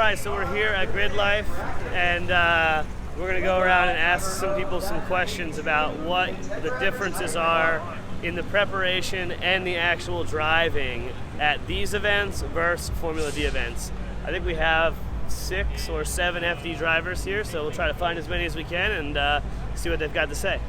right, so we're here at Gridlife, and we're going to go around and ask some people some questions about what the differences are in the preparation and the actual driving at these events versus Formula D events. I think we have 6 or 7 FD drivers here, so we'll try to find as many as we can and see what they've got to say.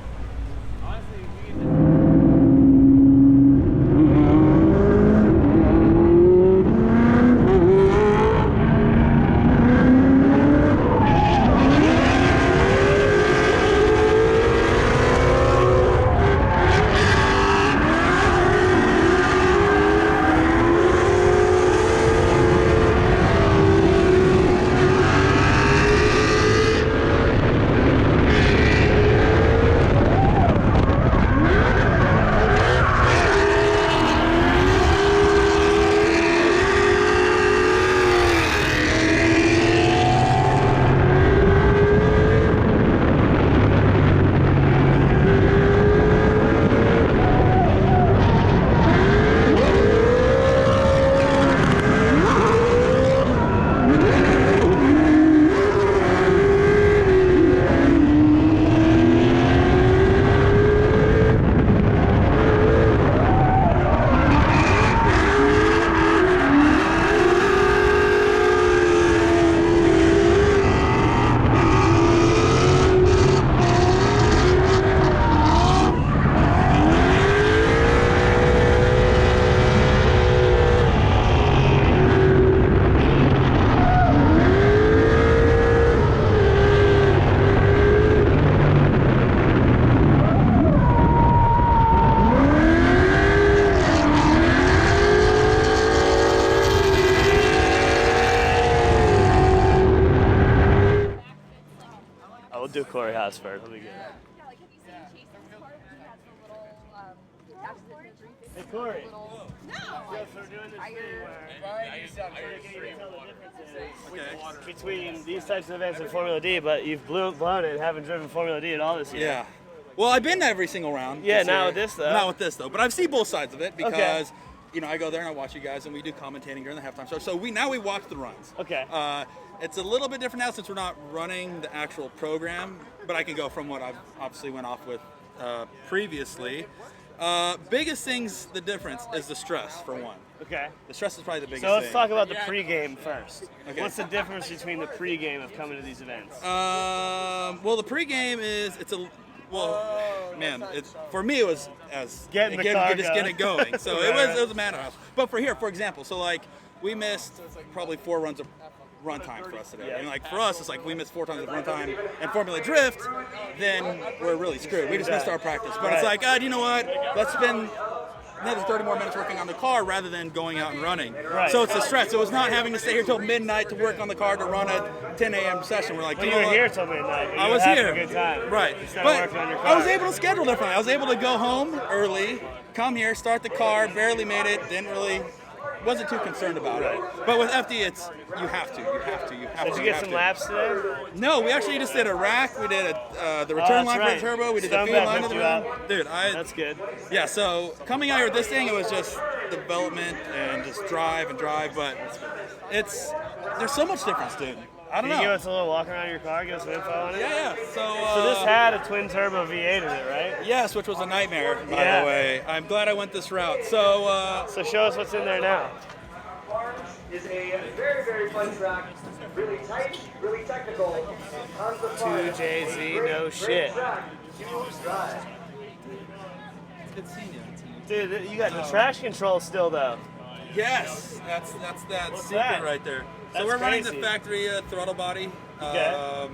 We'll do Corey Hosford. It'll be good. Hey Corey. No. So we're doing this thing where between these types of events and Formula D, but you've blown it and haven't driven Formula D at all this year. Yeah. Well, I've been to every single round. Yeah, not with this though. Not with this though, but I've seen both sides of it because you know, I go there and I watch you guys and we do commentating during the halftime show. So we watch the runs. Okay. It's a little bit different now since we're not running the actual program, but I can go from what I've obviously went off with previously. Biggest things, the difference is the stress, for one. Okay. The stress is probably the biggest thing. So let's talk about the pregame first. Okay. What's the difference between the pregame of coming to these events? Well, the pregame is, for me it was getting right. it was a madhouse. But for here, for example, so like we missed probably 4 runs of run time for us today. Yeah. And like for us, it's like we missed 4 times of run time and Formula Drift, then we're really screwed. We just missed our practice. But it's like, you know what? Let's spend another 30 more minutes working on the car rather than going out and running. Right. So it's the stress. It was not having to stay here till midnight to work on the car to run a 10 a.m. session. We're like, you were here till midnight. I was here. A good time. Right. But I was able to schedule differently. I was able to go home early, come here, start the car, barely made it, wasn't too concerned about it. But with FD, it's you have to. Did you get some laps today? No, we actually just did a rack. We did the return line for the turbo. We did the feed line of the round. Dude, that's good. Yeah, so coming out here with this thing, it was just development and just drive. But there's so much difference, dude. I don't know. Can you give us a little walk around your car, give us some info on it? Yeah. So this had a twin turbo V8 in it, right? Yes, which was a nightmare, by the way. I'm glad I went this route. So show us what's in there now. Is a very, very fun track. Really tight, really technical. 2JZ, no shit. Good seeing you. Dude, you got the traction control still, though. Yes, that's that What's secret that? right there. That's so we're running crazy. the factory throttle body. Okay.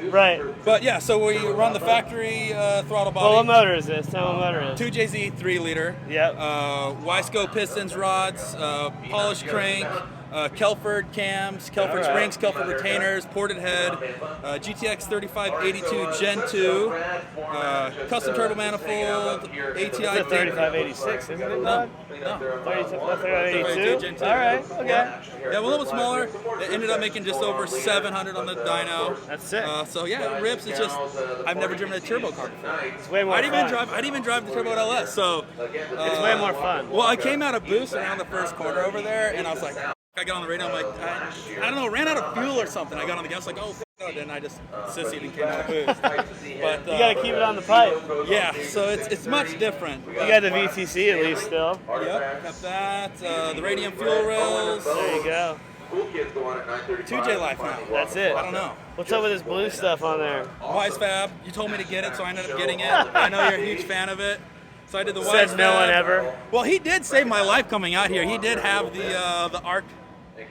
Right. But yeah, so we run the factory throttle body. Well, what motor is this? Tell me what motor it is. 2JZ 3-liter. Yep. Wisco pistons, rods, polished crank, Kelford cams, Kelford springs, Kelford retainers, ported head, GTX 3582 Gen 2, custom turbo manifold, ATI. It's a 3586, isn't it? No. 3582? Gen 2. All right, okay. Yeah, well, a little bit smaller. It ended up making just over 700 on the dyno. That's sick. So yeah, it rips. It's just I've never driven a turbo car before. It's way more fun. I didn't even drive the turbo LS. So it's way more fun. Well, I came out of boost around the first corner over there, and I was like, I got on the radio, I'm like, I don't know, ran out of fuel or something. I got on the gas, like, oh, f***, and I just sissied and came out of boost. But You gotta keep it on the pipe. yeah, so it's much different. You got the VTC at least still. Yep, got that. The radium fuel rails. There you go. 2J Life now. That's it. I don't know. What's up with this blue stuff on there? Wise Fab. You told me to get it, so I ended up getting it. I know you're a huge fan of it. So I did the Wise Said Fab. no one ever. Well, he did save my life coming out here. He did have the ARC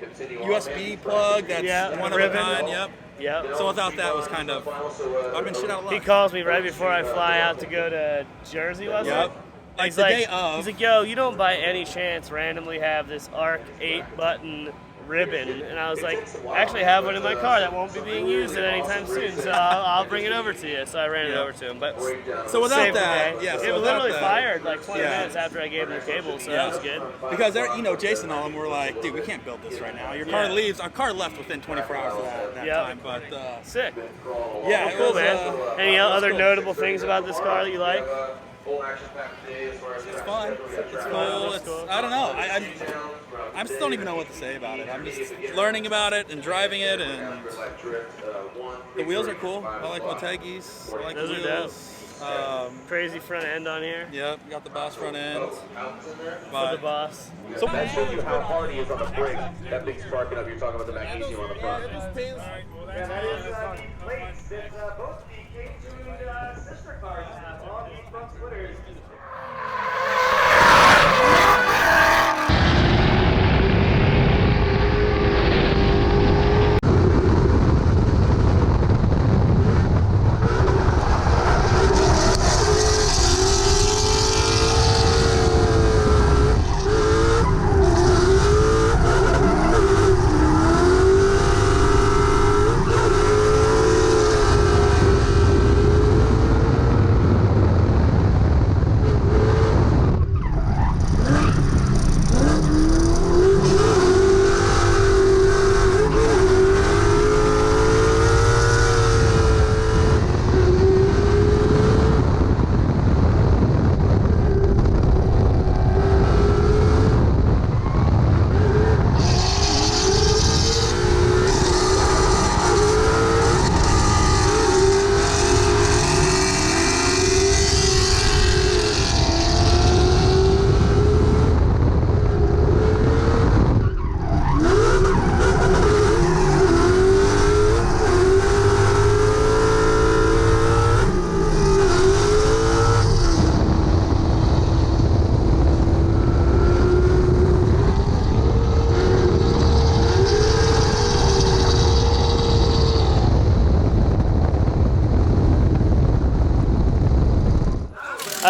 USB plug that's one of a kind. Yep. Yep. So without that, it was kind of, I've been shit out of luck. He calls me right before I fly out to go to Jersey, was it? Yep. Like He's the day of. He's like, yo, you don't by any chance randomly have this ARC 8-button ribbon? And I was like, I actually have one in my car that won't be being used at any time soon, so I'll bring it over to you. So I ran it over to him. But so without saved the that, day. yeah. So it without literally that, fired like 20 minutes after I gave him the cable, so that was good. Because Jason and all them were like, dude, we can't build this right now. Your car leaves. Our car left within 24 hours of that time. But sick. Yeah, well, cool, man. Any other cool. notable things about this car that you like? It's fun. It's cool. I don't know. I just don't even know what to say about it. I'm just learning about it and driving it, and the wheels are cool. I like Motegi's. I like Those the are wheels. Crazy front end on here. Yep, got the Boss front end. For the Boss. So that shows you how hard he is on the brake. That big sparking up, you're talking about the magnesium on the front. Yeah, that is plates that both the K-tuned sister cars have on these front splitters.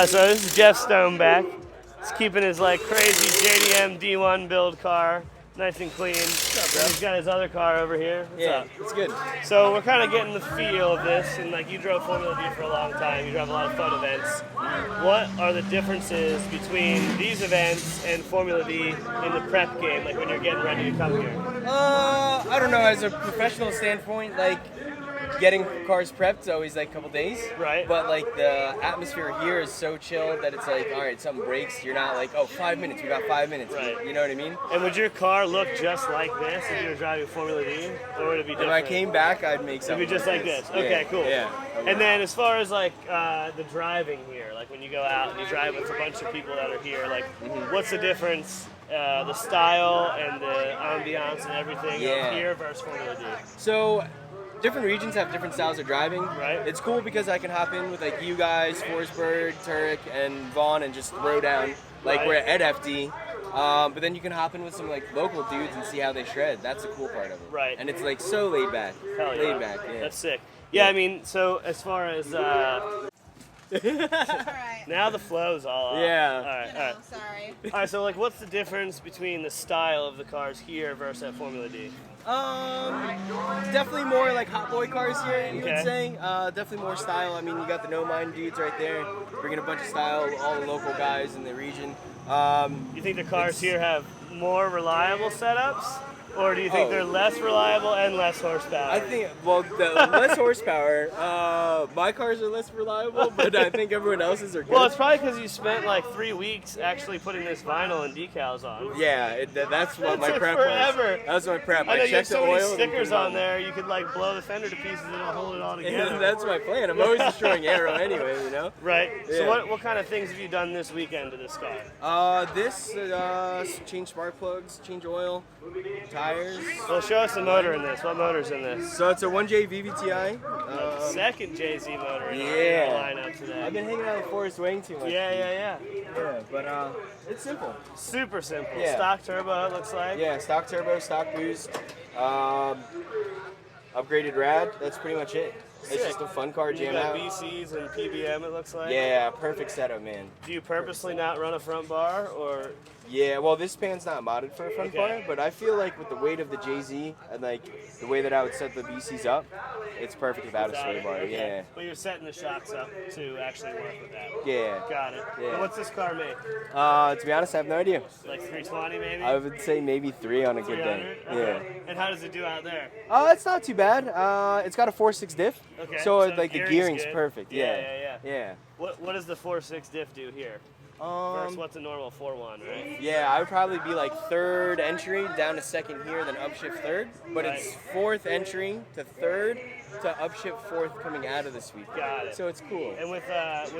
So this is Geoff Stoneback. He's keeping his like crazy JDM D1 build car nice and clean. He's got his other car over here. What's up? It's good. So we're kind of getting the feel of this, and like you drove Formula D for a long time. You drive a lot of fun events. What are the differences between these events and Formula D in the prep game, like when you're getting ready to come here? I don't know. As a professional standpoint, like getting cars prepped is always like a couple days. Right. But like the atmosphere here is so chilled that it's like, all right, something breaks. You're not like, oh, 5 minutes. We got 5 minutes. Right. You know what I mean? And would your car look just like this if you were driving Formula D, or would it be different? If I came back, I'd make something. It'd be just like this. Okay, cool. Yeah. And then as far as like the driving here, like when you go out and you drive with a bunch of people that are here, like what's the difference? The style and the ambiance and everything up here versus Formula D. So different regions have different styles of driving. Right. It's cool because I can hop in with like you guys, Forsberg, Turek, and Vaughn, and just throw down like we're at FD. But then you can hop in with some like local dudes and see how they shred. That's the cool part of it. Right. And it's like so laid back. Hell yeah. Laid back. Yeah. That's sick. Yeah, I mean, so as far as Alright. now the flow's all off. Yeah. All right. All right. Sorry. All right. So like, what's the difference between the style of the cars here versus at Formula D? Definitely more like hot boy cars here, you Okay. would say. Definitely more style. I mean, you got the No Mind dudes right there, bringing a bunch of style, all the local guys in the region. You think the cars here have more reliable setups? Or do you think they're less reliable and less horsepower? I think, well, the less horsepower, my cars are less reliable, but I think everyone else's are good. Well, it's probably because you spent like 3 weeks actually putting this vinyl and decals on. Yeah, that's what my took prep forever. was. That was my prep. I know you have checked so the many oil stickers on there, you could like blow the fender to pieces and it'll hold it all together. That's my plan. I'm always destroying aero anyway, you know? Right. Yeah. So what kind of things have you done this weekend to this car? Change spark plugs, change oil, tires. Well, show us the motor in this. What motor's in this? So it's a 1J VVTi. Second JZ motor in Yeah. our lineup today. I've been hanging out with Forrest way too much. Yeah. Yeah, but it's simple. Super simple. Yeah. Stock turbo, it looks like. Yeah, stock turbo, stock boost, upgraded rad. That's pretty much it. It's just a fun car You jam got out. BCs and PBM, it looks like. Yeah, perfect setup, man. Do you purposely not run a front bar, or? Yeah, well, this pan's not modded for a front bar, but I feel like with the weight of the JZ and like the way that I would set the BCs up, it's perfect without a sway bar. Okay. Yeah. But you're setting the shocks up to actually work with that. Yeah. Got it. Yeah. And what's this car make? To be honest, I have no idea. Like 320 maybe? I would say maybe 3 on a good day. 300? Okay. And how does it do out there? It's not too bad. It's got a 4.6 diff, Okay. so like the gearing's good. perfect. Yeah. What does the 4.6 diff do here? Versus what's a normal 4.1, right? Yeah, I would probably be like 3rd entry down to 2nd here, then upshift 3rd. But it's 4th entry to 3rd to upshift 4th coming out of the sweep. Got it. So it's cool. And with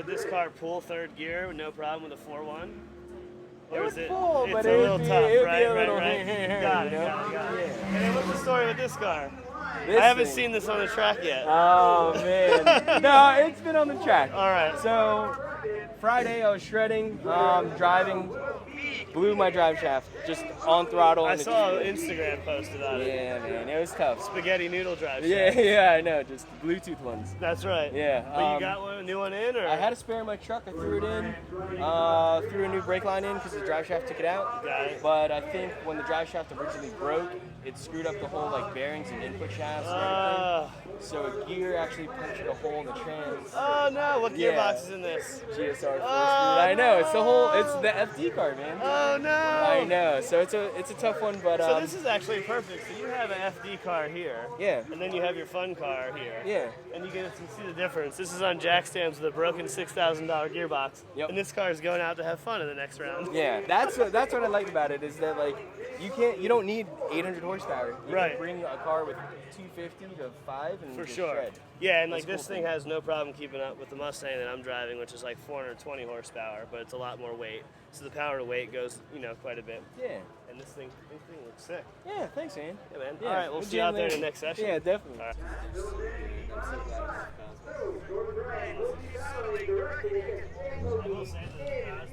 this car pull 3rd gear, no problem with a 4.1? Or It is would it? pull, It's but a it little would be, tough, it would right? be a little Right. Got it. Yeah. And then what's the story with this car? This I haven't thing. seen this on the track yet. Oh man, no, it's been on the track. All right. So Friday I was shredding, driving, blew my drive shaft just on throttle. I and it saw an just- Instagram post about it. Yeah, man, it was tough. Spaghetti noodle drive. Yeah, I know, just Bluetooth ones. That's right. Yeah. But you got a new one in, or? I had a spare in my truck. I threw it in, threw a new brake line in because the drive shaft took it out. Got it. But I think when the drive shaft originally broke, it screwed up the whole like bearings and input shafts and everything. So a gear actually punctured a hole in the trans. Oh no! What Yeah. gearbox is in this? GSR 4-speed. Oh, I know, it's the whole, it's the FD car, man. Oh no! I know, so it's a tough one, but So this is actually perfect. So you have an FD car here. yeah, And then you have your fun car here. yeah. And you get to see the difference. This is on jack stands with a broken $6,000 gearbox. Yep. And this car is going out to have fun in the next round. Yeah, that's what I like about it is that like you don't need 800 horsepower. You Right. can bring a car with 250 to 5 and For just sure. shred. Yeah, and like That's this cool thing has no problem keeping up with the Mustang that I'm driving, which is like 420 horsepower, but it's a lot more weight. So the power to weight goes, quite a bit. Yeah. And this thing looks sick. Yeah, thanks, man. Yeah, man. Yeah, All right, we'll good see you out jam there in there. the next session. Yeah, definitely. All right. I will say that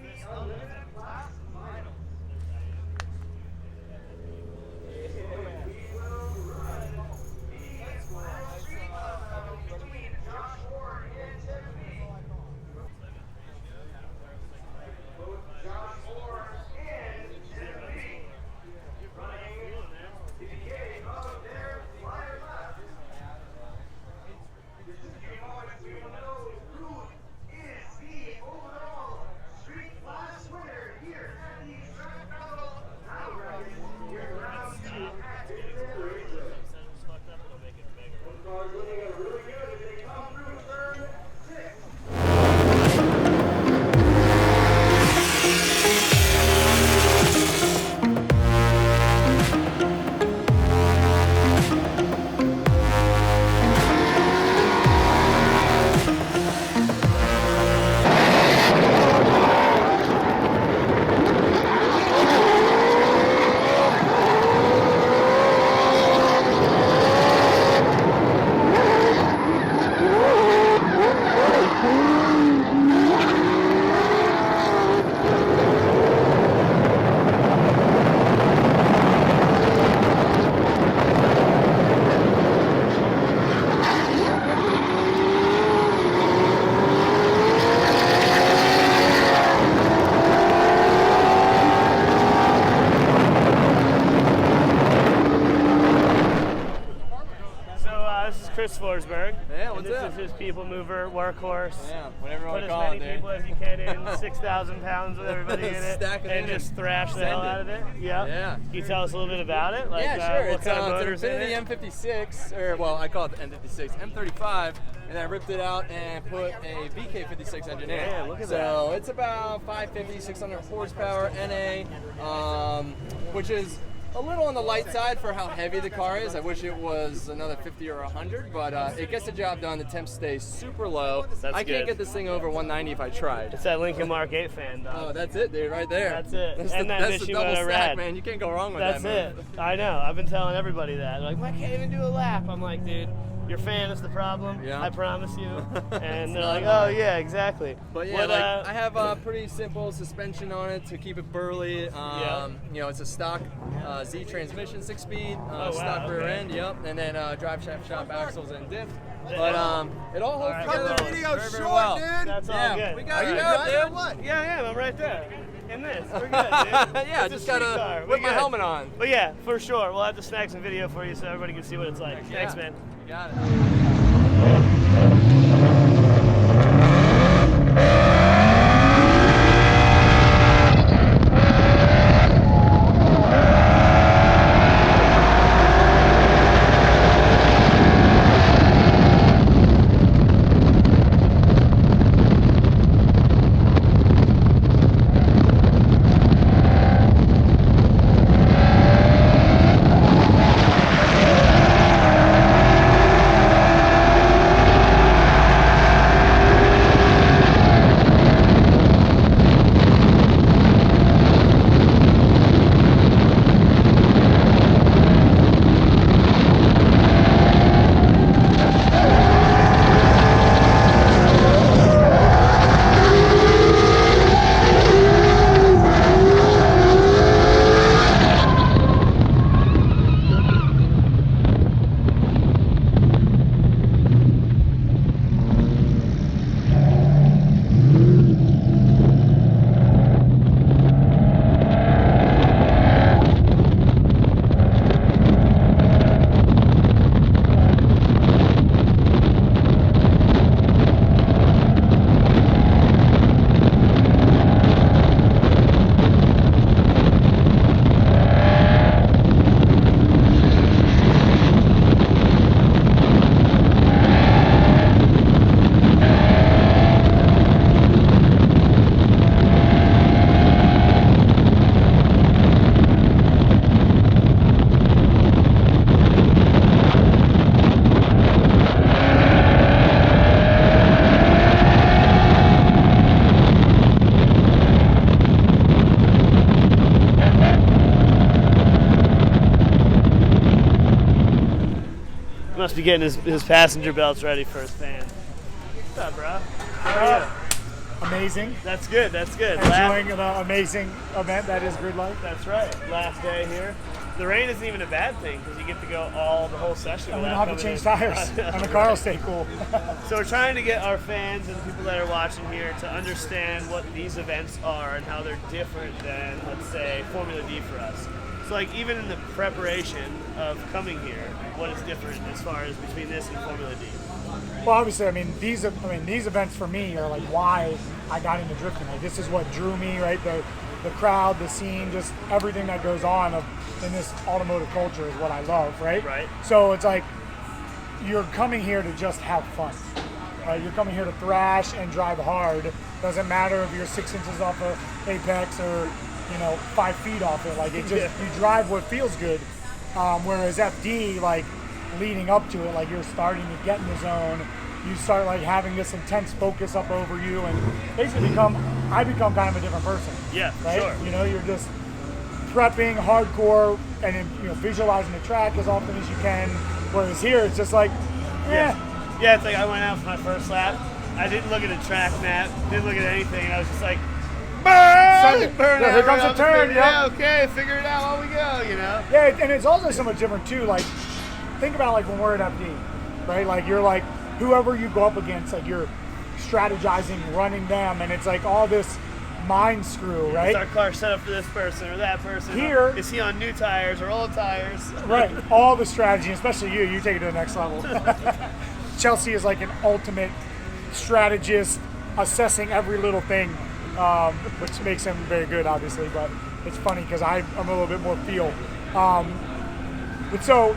Street class winner. Chris Forsberg. Yeah, what's and this up? is his people mover, workhorse. Yeah, whatever you Put want to as call many it, dude. people as you can in, 6,000 pounds with everybody in it, Stack it and in just and thrash the send hell it. out of it. Yep. Yeah. Can you tell us a little bit about it? Like, Yeah, sure. What It's, kind of it's an motors in Infinity it? M56, or well, I call it the M56, M35, and I ripped it out and put a VK56 engine in. Yeah, look at so it's about 550, 600 horsepower NA, which is a little on the light side for how heavy the car is. I wish it was another 50 or 100, but it gets the job done. The temps stay super low. That's I good. can't get this thing over 190 if I tried. It's that Lincoln Mark 8 fan, dog. Oh, that's it, dude, right there. That's it. That's And the, that that's bitch the you double went stack, rad. man. You can't go wrong with That's that. it. I know. I've been telling everybody that. Like, I can't even do a lap. I'm like, dude, your fan is the problem. Yeah. I promise you. And they're not like, hard. oh yeah, exactly. But yeah, What, I have a pretty simple suspension on it to keep it burly. Yeah. You know, it's a stock Z transmission, 6-speed, wow, stock rear okay. end, yep, and then drive shaft shop axles and diff. But it all holds All right, together cut the video very, very short, well. dude. That's all Yeah, good. we got All you right. out, dude. What? Yeah, I am. I'm right there. In this. We're good, dude. Yeah, It's a just street gotta car. put We my good. helmet on. But yeah, for sure. We'll have to snag some video for you so everybody can see what it's like. Thanks, Yeah. man. You got it. Must be getting his passenger belts ready for his fan. What's up, bro? How are you? Amazing. That's good. That's good. Enjoying the amazing event that is Gridlife. That's right. Last day here. The rain isn't even a bad thing because you get to go the whole session. And we don't without have to change coming in. tires. And the car will stay cool. So we're trying to get our fans and the people that are watching here to understand what these events are and how they're different than, let's say, Formula D for us. So like even in the preparation of coming here, what is different as far as between this and Formula D? Well, obviously, these events for me are like why I got into drifting. Like this is what drew me, right? The crowd, the scene, just everything that goes on in this automotive culture is what I love, right? Right. So it's like you're coming here to just have fun. Right? You're coming here to thrash and drive hard. Doesn't matter if you're 6 inches off of apex or 5 feet off it. Like it just you drive what feels good. Whereas FD, like leading up to it, like you're starting to get in the zone. You start like having this intense focus up over you, and basically I become kind of a different person. Yeah, right. sure. You're just prepping hardcore and then, visualizing the track as often as you can. Whereas here, it's just like, Yeah, it's like I went out for my first lap. I didn't look at a track map, didn't look at anything, and I was just like, burn! Here comes a turn. Yeah, okay, figure it out while we go, Yeah, and it's also so much different too. Like, think about like when we're at FD, right? Like you're like whoever you go up against, like you're strategizing, running them, and it's like all this mind screw, right? Is our car set up for this person or that person? Here- is he on new tires or old tires? Right, all the strategy, especially you take it to the next level. Chelsea is like an ultimate strategist, assessing every little thing, which makes him very good, obviously, but it's funny because I'm a little bit more feel. But so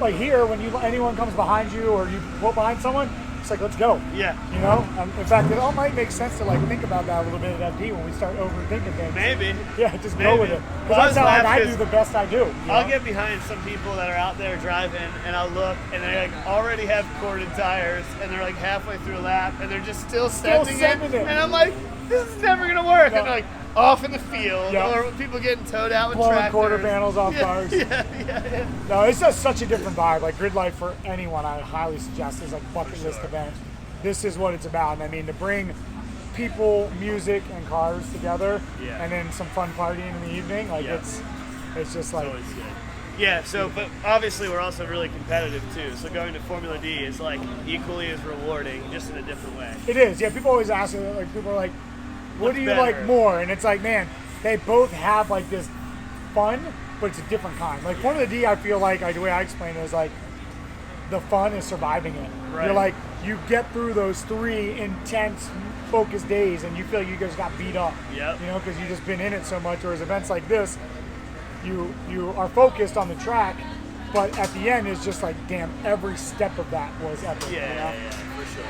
like here, when anyone comes behind you or you pull behind someone, it's like, let's go. Yeah. You know? In fact, it all might make sense to like think about that a little bit at FD when we start overthinking things. Maybe. Yeah, just Maybe. go with it. Well, Because that's how I like, I was do the best I do. you I'll know? get behind some people that are out there driving, and I'll look, and they like already have corded tires, and they're like halfway through a lap, and they're just still sending sending it. and I'm like, this is never gonna work. No. And they're like off in the field, Yeah. or people getting towed out with Blowing tractors. quarter panels off Yeah, cars. Yeah. No, it's just such a different vibe. Like Gridlife, for anyone, I highly suggest is like bucket list event. This is what it's about. And I mean, to bring people, music, and cars together, Yeah. and then some fun partying in the evening, like Yeah. it's just like Always good. Yeah, so, but obviously we're also really competitive too. So going to Formula D is like equally as rewarding, just in a different way. it is. Yeah, people always ask me, like people are like, what What's do you better? like more? And it's like, man, they both have like this fun, but it's a different kind. Like Formula D, I feel like the way I explain it is like the fun is surviving it. Right. You're like, you get through those 3 intense, focused days, and you feel you just got beat up. Yep. You know, because you've just been in it so much. Whereas events like this, you are focused on the track, but at the end it's just like, damn, every step of that was epic. Yeah, you know? yeah, for sure.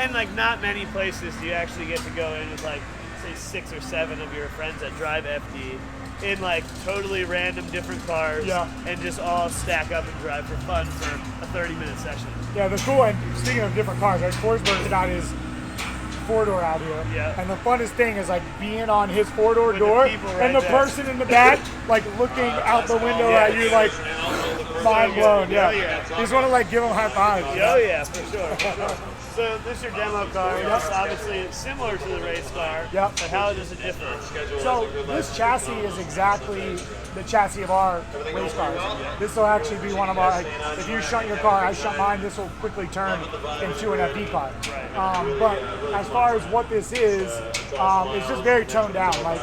And like not many places do you actually get to go in with like say 6 or 7 of your friends that drive FD in like totally random different cars, Yeah. and just all stack up and drive for fun for a 30-minute session. Yeah, the cool, and speaking of different cars, right? Forsberg's got his 4-door out here. Yeah. And the funnest thing is like being on his 4-door With the door people right and the there. person in the back like looking out the window at you like mind blown. Yeah, Yeah. yeah. You just want to like give them high fives. you know? Oh yeah, for sure. So this is your demo car. It's obviously similar to the race car. Yep. But how does it differ? So this chassis is exactly the chassis of our race cars. This will actually be one of our, like, if you shunt your car, I shunt mine, this will quickly turn into an FD car. But as far as what this is, it's just very toned down. Like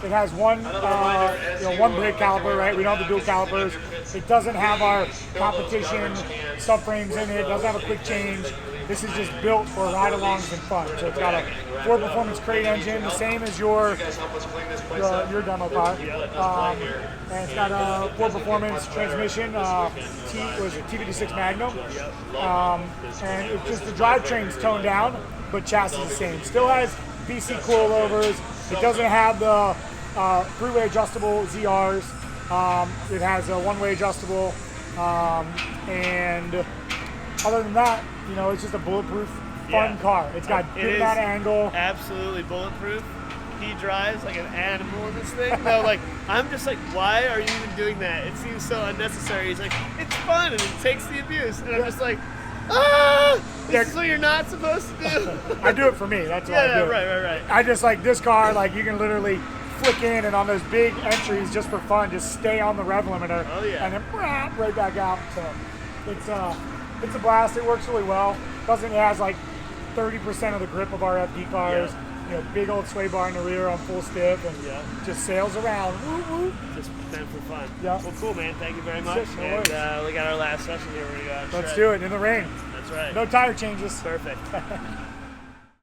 it has one brake caliper, right? We don't have the dual calipers. It doesn't have our competition subframes in it. It doesn't have a quick change. This is just built for ride-alongs and fun. So it's got a Ford Performance crate engine, the same as your demo car. And it's got a Ford Performance transmission, T56 Magnum. And it's just the drivetrain's toned down, but chassis is the same. Still has BC coilovers. It doesn't have the 3-way adjustable ZRs. It has a 1-way adjustable. And other than that, you know, it's just a bulletproof, fun car. It's got It good is amount of angle. Absolutely bulletproof. He drives like an animal in this thing. No, like I'm just like, why are you even doing that? It seems so unnecessary. He's like, it's fun and it takes the abuse, and I'm just like, this is what you're not supposed to do. I do it for me. That's why I do it. Right. I just like this car. Like you can literally flick in and on those big entries just for fun, just stay on the rev limiter. Oh, yeah. And then right back out. So it's a blast. It works really well. It has like 30% of the grip of our FD cars. Yeah. You know, big old sway bar in the rear on full stiff, and just sails around. Woo, woo. Just meant for fun. Yeah. Well, cool, man. Thank you very much. No And worries. we got our last session here. We're gonna go out and Let's shred. do it in the rain. That's right. No tire changes. Perfect.